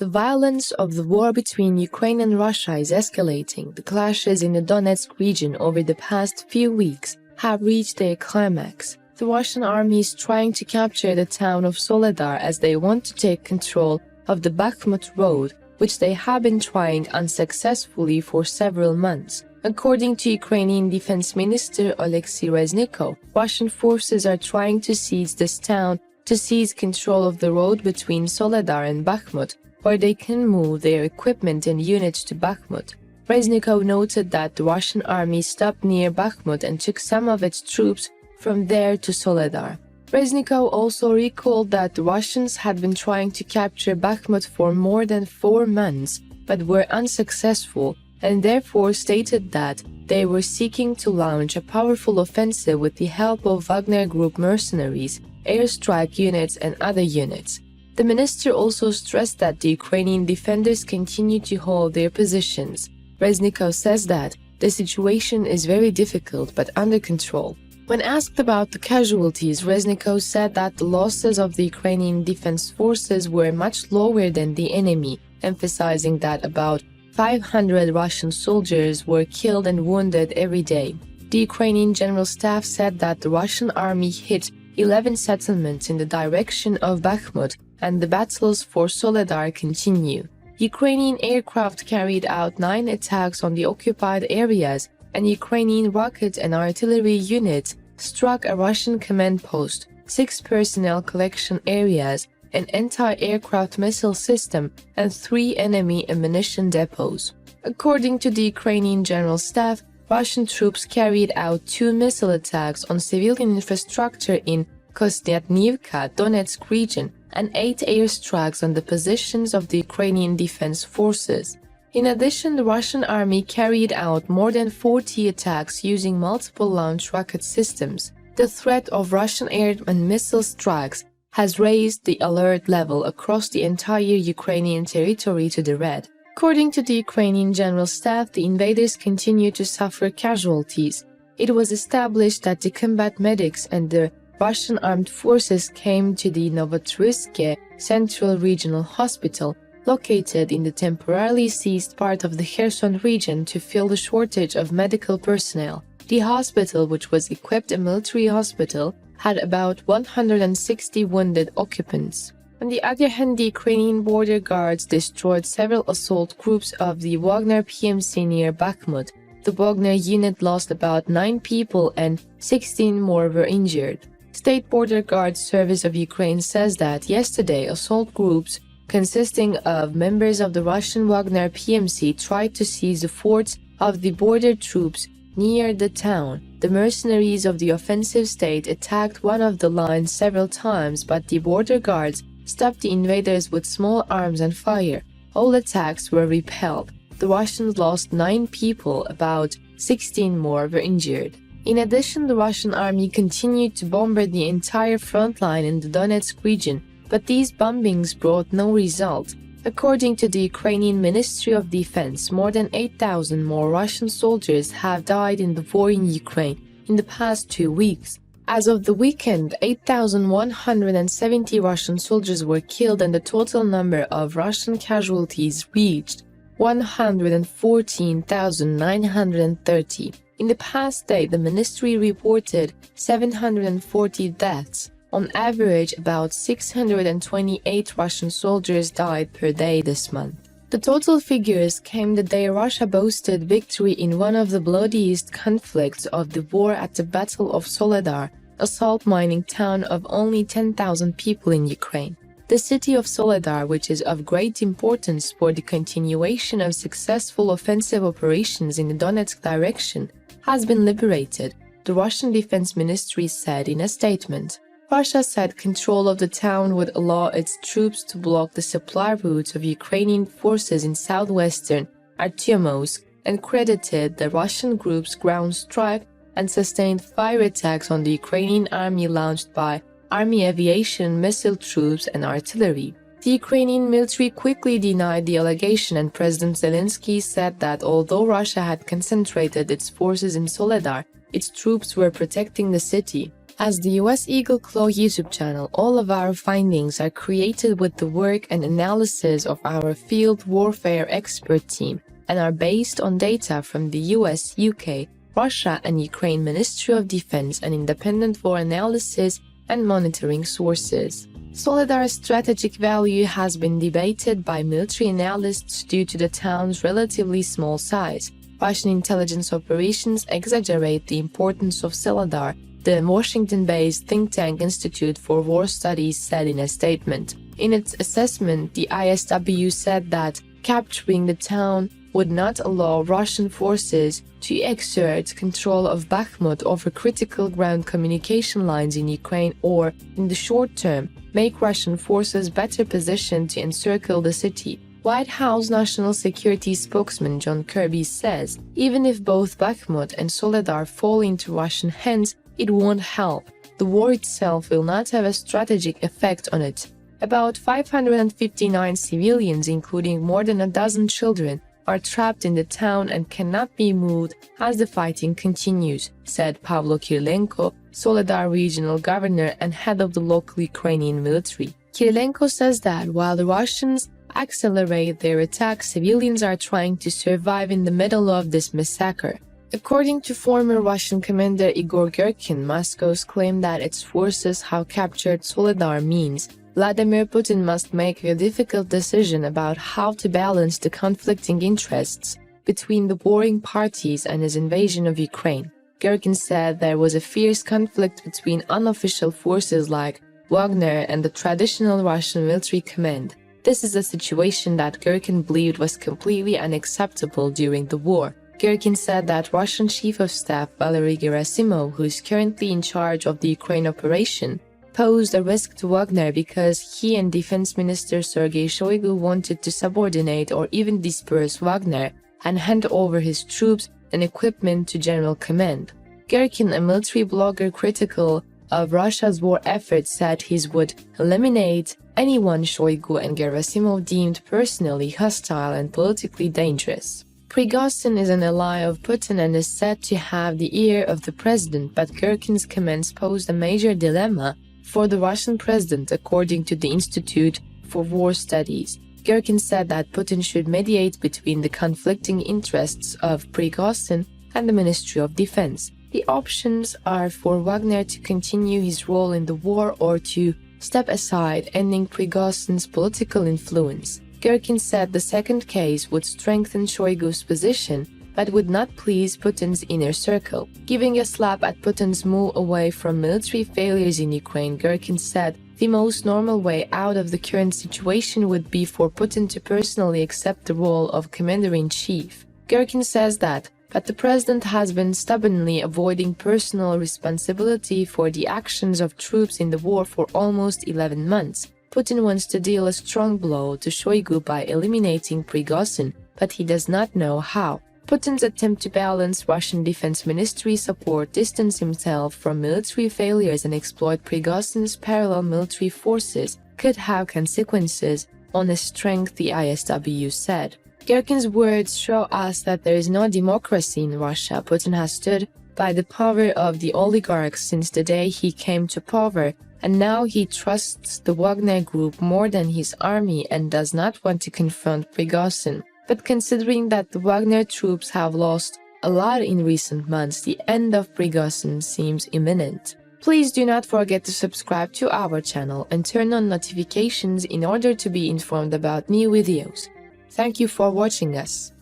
The violence of the war between Ukraine and Russia is escalating. The clashes in the Donetsk region over the past few weeks have reached their climax. The Russian army is trying to capture the town of Soledar as they want to take control of the Bakhmut road, which they have been trying unsuccessfully for several months. According to Ukrainian Defense Minister Oleksiy Reznikov, Russian forces are trying to seize this town to seize control of the road between Soledar and Bakhmut, where they can move their equipment and units to Bakhmut. Reznikov noted that the Russian army stopped near Bakhmut and took some of its troops from there to Soledar. Reznikov also recalled that the Russians had been trying to capture Bakhmut for more than 4 months, but were unsuccessful, and therefore stated that they were seeking to launch a powerful offensive with the help of Wagner Group mercenaries, airstrike units and other units. The minister also stressed that the Ukrainian defenders continue to hold their positions. Reznikov says that the situation is very difficult but under control. When asked about the casualties, Reznikov said that the losses of the Ukrainian defense forces were much lower than the enemy, emphasizing that about 500 Russian soldiers were killed and wounded every day. The Ukrainian General Staff said that the Russian army hit 11 settlements in the direction of Bakhmut, and the battles for Soledar continue. Ukrainian aircraft carried out 9 attacks on the occupied areas, and Ukrainian rocket and artillery units struck a Russian command post, 6 personnel collection areas, an anti-aircraft missile system, and 3 enemy ammunition depots. According to the Ukrainian General Staff, Russian troops carried out 2 missile attacks on civilian infrastructure in Kostyantynivka, Donetsk region, and 8 airstrikes on the positions of the Ukrainian defense forces. In addition, the Russian army carried out more than 40 attacks using multiple launch rocket systems. The threat of Russian air and missile strikes has raised the alert level across the entire Ukrainian territory to the red. According to the Ukrainian General Staff, the invaders continue to suffer casualties. It was established that the combat medics and the Russian armed forces came to the Novoturiske Central Regional Hospital, located in the temporarily seized part of the Kherson region, to fill the shortage of medical personnel. The hospital, which was equipped a military hospital, had about 160 wounded occupants. On the other hand, the Ukrainian border guards destroyed several assault groups of the Wagner PMC near Bakhmut. The Wagner unit lost about 9 people and 16 more were injured. State Border Guard Service of Ukraine says that yesterday assault groups consisting of members of the Russian Wagner PMC tried to seize the forts of the border troops near the town. The mercenaries of the offensive state attacked one of the lines several times, but the border guards stopped the invaders with small arms and fire. All attacks were repelled. The Russians lost 9 people, about 16 more were injured. In addition, the Russian army continued to bombard the entire front line in the Donetsk region, but these bombings brought no result. According to the Ukrainian Ministry of Defense, more than 8,000 more Russian soldiers have died in the war in Ukraine in the past 2 weeks. As of the weekend, 8,170 Russian soldiers were killed and the total number of Russian casualties reached 114,930. In the past day, the ministry reported 740 deaths. On average, about 628 Russian soldiers died per day this month. The total figures came the day Russia boasted victory in one of the bloodiest conflicts of the war at the Battle of Soledar, a salt mining town of only 10,000 people in Ukraine. The city of Soledar, which is of great importance for the continuation of successful offensive operations in the Donetsk direction, has been liberated, the Russian Defense Ministry said in a statement. Russia said control of the town would allow its troops to block the supply routes of Ukrainian forces in southwestern Artyomsk, and credited the Russian group's ground strike and sustained fire attacks on the Ukrainian army launched by army aviation, missile troops, and artillery. The Ukrainian military quickly denied the allegation, and President Zelensky said that although Russia had concentrated its forces in Soledar, its troops were protecting the city. As the US Eagle Claw YouTube channel, all of our findings are created with the work and analysis of our field warfare expert team and are based on data from the US, UK, Russia and Ukraine Ministry of Defense and independent war analysis and monitoring sources. Soledar's strategic value has been debated by military analysts due to the town's relatively small size. Russian intelligence operations exaggerate the importance of Soledar, the Washington-based think tank Institute for War Studies said in a statement. In its assessment, the ISW said that capturing the town would not allow Russian forces to exert control of Bakhmut over critical ground communication lines in Ukraine or, in the short term, make Russian forces better positioned to encircle the city. White House National Security spokesman John Kirby says, even if both Bakhmut and Soledar fall into Russian hands, it won't help. The war itself will not have a strategic effect on it. About 559 civilians, including more than a dozen children, are trapped in the town and cannot be moved as the fighting continues, said Pavlo Kirilenko, Soledar regional governor and head of the local Ukrainian military. Kirilenko says that while the Russians accelerate their attacks, civilians are trying to survive in the middle of this massacre. According to former Russian commander Igor Girkin, Moscow's claim that its forces have captured Soledar means Vladimir Putin must make a difficult decision about how to balance the conflicting interests between the warring parties and his invasion of Ukraine. Girkin said there was a fierce conflict between unofficial forces like Wagner and the traditional Russian military command. This is a situation that Girkin believed was completely unacceptable during the war. Girkin said that Russian Chief of Staff Valery Gerasimov, who is currently in charge of the Ukraine operation, posed a risk to Wagner because he and Defense Minister Sergei Shoigu wanted to subordinate or even disperse Wagner and hand over his troops and equipment to General Command. Girkin, a military blogger critical of Russia's war efforts, said he would eliminate anyone Shoigu and Gerasimov deemed personally hostile and politically dangerous. Prigozhin is an ally of Putin and is said to have the ear of the president, but Girkin's comments posed a major dilemma for the Russian president, according to the Institute for War Studies. Girkin said that Putin should mediate between the conflicting interests of Prigozhin and the Ministry of Defense. The options are for Wagner to continue his role in the war or to step aside, ending Prigozhin's political influence. Girkin said the second case would strengthen Shoigu's position, but would not please Putin's inner circle. Giving a slap at Putin's move away from military failures in Ukraine, Girkin said the most normal way out of the current situation would be for Putin to personally accept the role of commander-in-chief. Girkin says that, but the president has been stubbornly avoiding personal responsibility for the actions of troops in the war for almost 11 months. Putin wants to deal a strong blow to Shoigu by eliminating Prigozhin, but he does not know how. Putin's attempt to balance Russian Defense Ministry support, distance himself from military failures and exploit Prigozhin's parallel military forces could have consequences on his strength, the ISW said. Girkin's words show us that there is no democracy in Russia. Putin has stood by the power of the oligarchs since the day he came to power, and now he trusts the Wagner Group more than his army and does not want to confront Prigozhin. But considering that the Wagner Troops have lost a lot in recent months, the end of Prigozhin seems imminent. Please do not forget to subscribe to our channel and turn on notifications in order to be informed about new videos. Thank you for watching us.